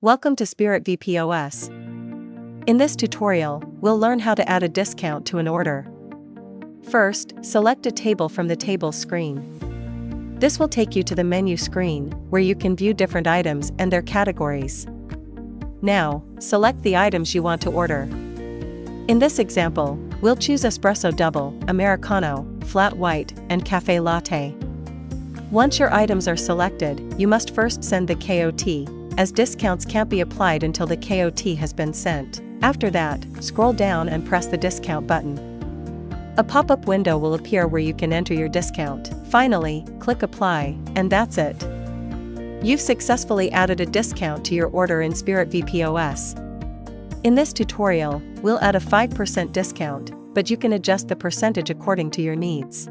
Welcome to Spirit VPOS. In this tutorial, we'll learn how to add a discount to an order. First, select a table from the table screen. This will take you to the menu screen, where you can view different items and their categories. Now, select the items you want to order. In this example, we'll choose Espresso Double, Americano, Flat White, and Cafe Latte. Once your items are selected, you must first send the KOT, as discounts can't be applied until the KOT has been sent. After that, scroll down and press the discount button. A pop-up window will appear where you can enter your discount. Finally, click Apply, and that's it. You've successfully added a discount to your order in Spirit VPOS. In this tutorial, we'll add a 5% discount, but you can adjust the percentage according to your needs.